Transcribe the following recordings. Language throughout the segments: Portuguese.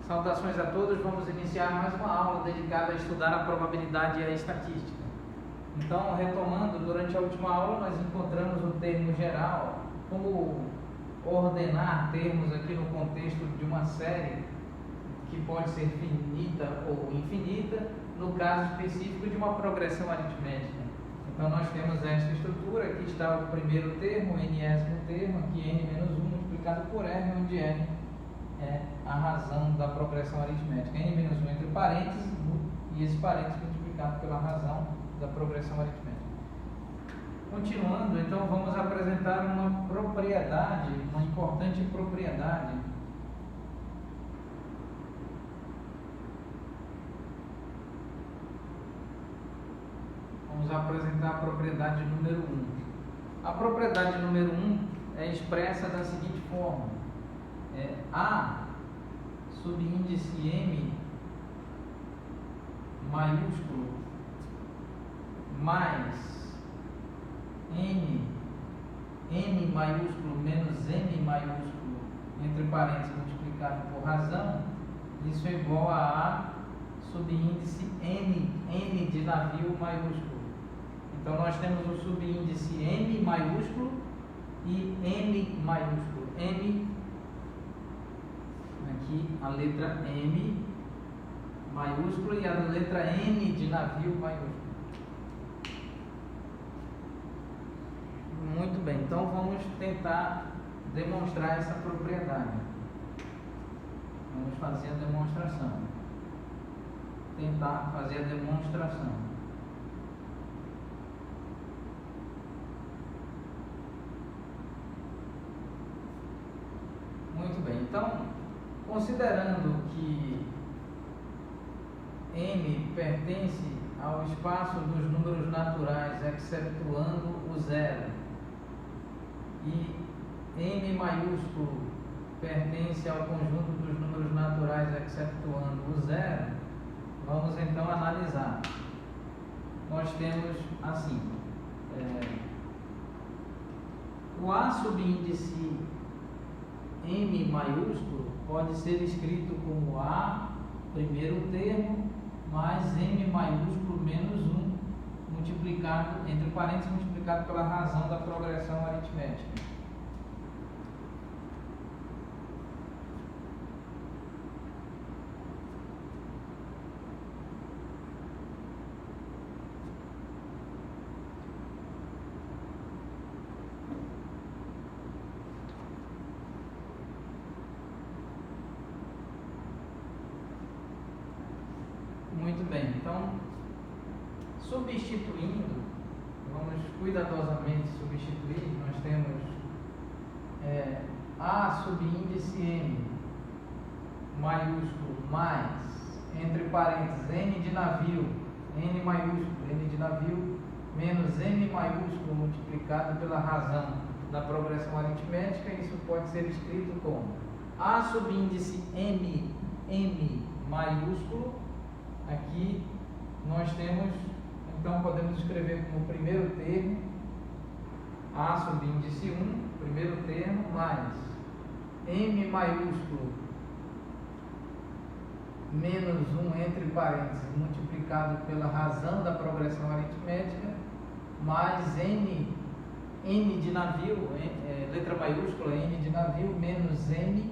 Saudações a todos, vamos iniciar mais uma aula dedicada a estudar a probabilidade e a estatística. Então, retomando, durante a última aula nós encontramos o termo geral, como ordenar termos aqui no contexto de uma série que pode ser finita ou infinita, no caso específico de uma progressão aritmética. Então nós temos esta estrutura, aqui está o primeiro termo, o n-ésimo termo, aqui n-1 multiplicado por r, onde n é a razão da progressão aritmética. n-1 entre parênteses e esse parênteses multiplicado pela razão da progressão aritmética. Continuando, então vamos apresentar uma propriedade, uma importante propriedade. Vamos apresentar a propriedade número 1. A propriedade número 1 é expressa da seguinte forma: A subíndice M maiúsculo mais M maiúsculo menos M maiúsculo, entre parênteses, multiplicado por razão, isso é igual a subíndice N de navio maiúsculo. Então nós temos o subíndice M maiúsculo e N maiúsculo. M, aqui a letra M maiúsculo e a letra N de navio maiúsculo. Muito bem, então vamos tentar demonstrar essa propriedade. Vamos fazer a demonstração. Tentar fazer a demonstração. Muito bem, então, considerando que M pertence ao espaço dos números naturais, excetuando o zero, e M maiúsculo pertence ao conjunto dos números naturais, excetuando o zero, vamos então analisar. Nós temos assim, o A subíndice M maiúsculo pode ser escrito como A, primeiro termo, mais M maiúsculo menos 1, multiplicado, entre parênteses, multiplicado pela razão da progressão aritmética. Muito bem, então, substituindo, vamos cuidadosamente substituir, nós temos A subíndice M maiúsculo mais, entre parênteses, N de navio, N maiúsculo, N de navio, menos M maiúsculo multiplicado pela razão da progressão aritmética. Isso pode ser escrito como A subíndice M maiúsculo. Aqui nós temos, então podemos escrever como primeiro termo A subíndice 1, primeiro termo, mais M maiúsculo menos 1, entre parênteses, multiplicado pela razão da progressão aritmética, mais N de navio, letra maiúscula, N de navio, menos M,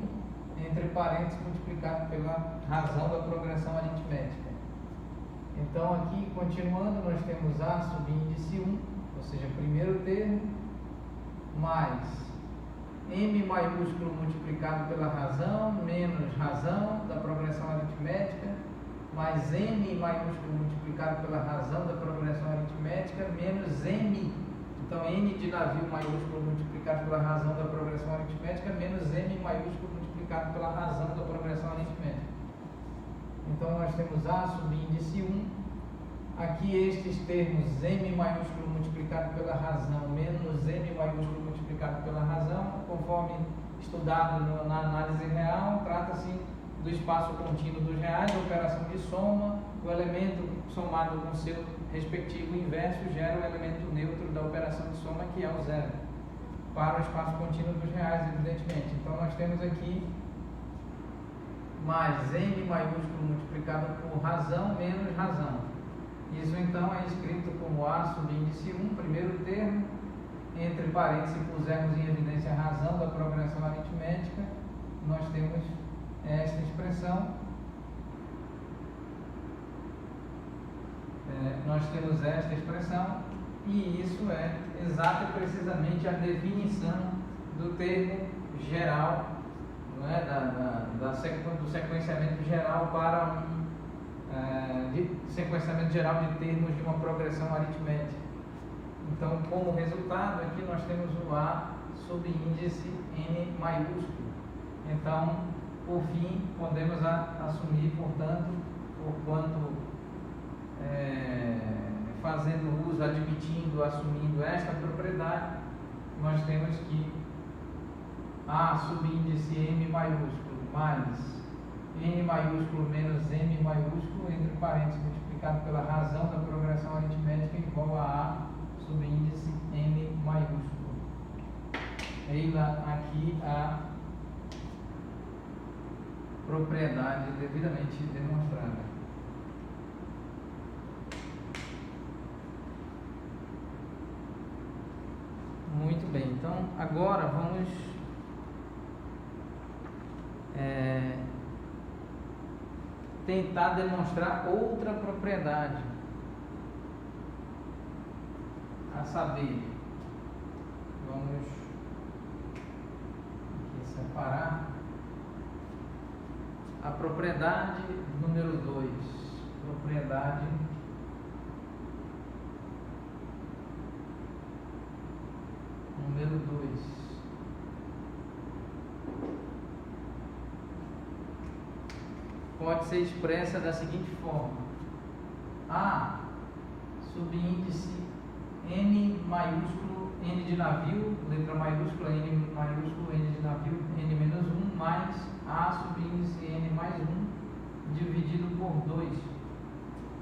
entre parênteses, multiplicado pela razão da progressão aritmética. Então aqui, continuando, nós temos A subíndice 1, ou seja, primeiro termo, mais M maiúsculo multiplicado pela razão, menos razão da progressão aritmética, mais N maiúsculo multiplicado pela razão da progressão aritmética, menos M, então N de navio maiúsculo multiplicado pela razão da progressão aritmética, menos M maiúsculo multiplicado pela razão da progressão aritmética. Então nós temos A subíndice 1, aqui estes termos M maiúsculo multiplicado pela razão menos M maiúsculo multiplicado pela razão, conforme estudado na análise real, trata-se do espaço contínuo dos reais, a operação de soma, o elemento somado com seu respectivo inverso gera o elemento neutro da operação de soma, que é o zero, para o espaço contínuo dos reais, evidentemente. Então nós temos aqui mais N maiúsculo multiplicado por razão menos razão. Isso então é escrito como A subíndice 1, primeiro termo, entre parênteses, se pusermos em evidência a razão da progressão aritmética, nós temos esta expressão. E isso é exata e precisamente a definição do termo geral, não é? Do sequenciamento geral para sequenciamento geral de termos de uma progressão aritmética. Então, como resultado, aqui nós temos o A subíndice N maiúsculo. Então, por fim, podemos assumir, portanto, porquanto fazendo uso, admitindo, assumindo esta propriedade, nós temos que A subíndice M maiúsculo mais N maiúsculo menos M maiúsculo, entre parênteses, multiplicado pela razão da progressão aritmética, igual a A subíndice N maiúsculo. Eila aqui a propriedade devidamente demonstrada. Muito bem, então agora vamos tentar demonstrar outra propriedade, a saber, vamos aqui separar a propriedade número 2, propriedade número 2. Pode ser expressa da seguinte forma: A subíndice N maiúsculo, N de navio, letra maiúscula, N maiúsculo, N de navio, N menos 1, mais A subíndice N mais 1, dividido por 2.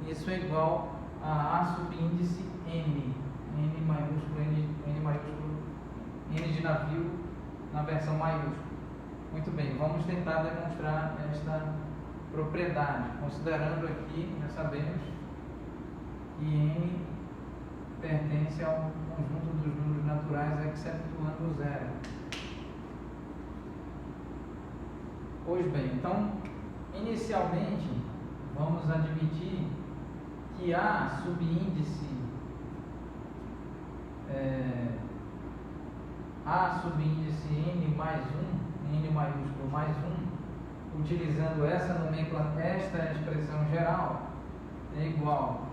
Isso é igual a A subíndice N, N maiúsculo, N maiúsculo, N de navio, na versão maiúscula. Muito bem, vamos tentar demonstrar esta propriedade, considerando aqui, já sabemos que N pertence ao conjunto dos números naturais, excetuando o zero. Pois bem, então, inicialmente, vamos admitir que A subíndice A subíndice N mais 1, N maiúsculo mais 1, utilizando esta expressão geral, é igual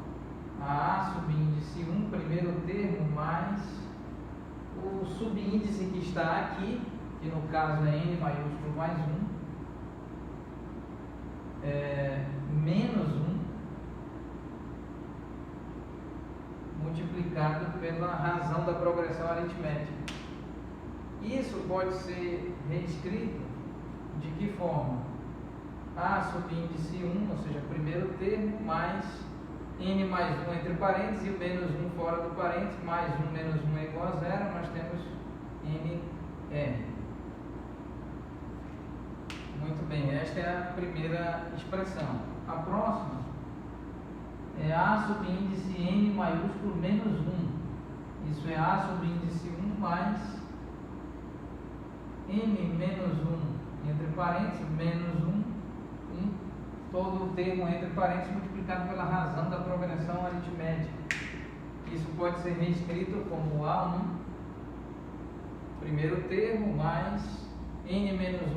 a A subíndice 1, primeiro termo, mais o subíndice que está aqui, que no caso é N maiúsculo mais 1, menos 1, multiplicado pela razão da progressão aritmética. Isso pode ser reescrito de que forma? A subíndice 1, ou seja, primeiro termo, mais N mais 1 entre parênteses e o menos 1 fora do parênteses, mais 1 menos 1 é igual a 0, nós temos NR. Muito bem, esta é a primeira expressão. A próxima é A subíndice N maiúsculo menos 1. Isso é A subíndice 1 mais N menos 1 entre parênteses, menos 1, todo o termo entre parênteses multiplicado pela razão da progressão aritmética. Isso pode ser reescrito como A1, primeiro termo, mais N menos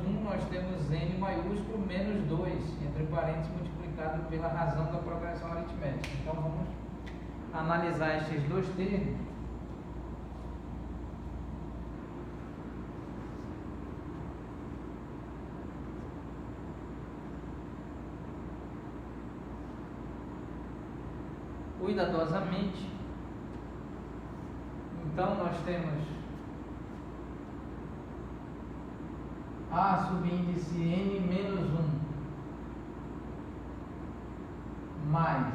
1, nós temos N maiúsculo menos 2, entre parênteses multiplicado pela razão da progressão aritmética. Então vamos analisar estes dois termos. Cuidadosamente. Então nós temos A subíndice N menos 1 mais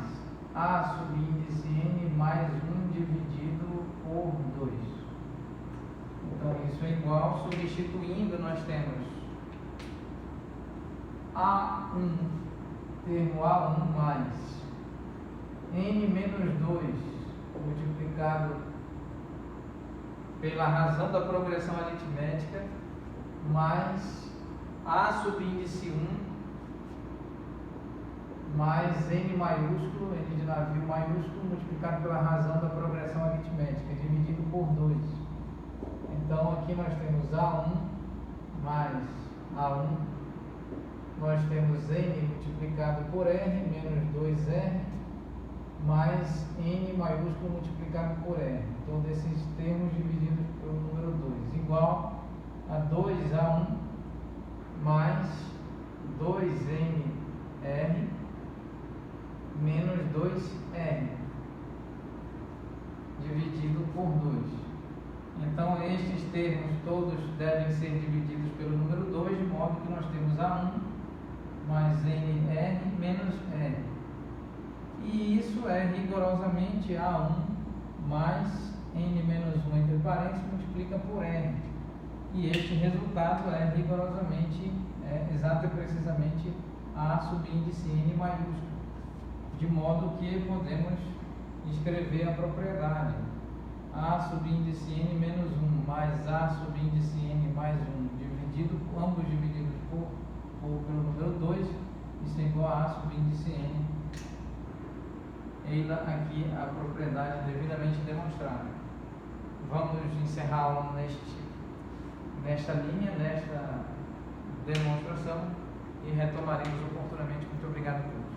A subíndice N mais 1 dividido por 2. Então isso é igual, substituindo, nós temos A1, termo A1 mais N menos 2 multiplicado pela razão da progressão aritmética mais A subíndice 1 mais N maiúsculo, N de navio maiúsculo, multiplicado pela razão da progressão aritmética, dividido por 2. Então, aqui nós temos A1 mais A1, nós temos N multiplicado por R, menos 2R, mais N maiúsculo multiplicado por R. Todos esses termos divididos pelo número 2, igual a 2A1 mais 2NR menos 2R, dividido por 2. Então, estes termos todos devem ser divididos pelo número 2, de modo que nós temos A1 mais NR menos R. E isso é rigorosamente A1 mais N menos 1 entre parênteses multiplica por R. E este resultado é rigorosamente, exato e precisamente A subíndice N maiúsculo. De modo que podemos escrever a propriedade A subíndice N menos 1 mais A subíndice N mais 1 dividido, ambos divididos pelo número 2, isso é igual a A subíndice N. Eis aqui a propriedade devidamente demonstrada. Vamos encerrar a aula nesta linha, nesta demonstração, e retomaremos oportunamente. Muito obrigado a todos.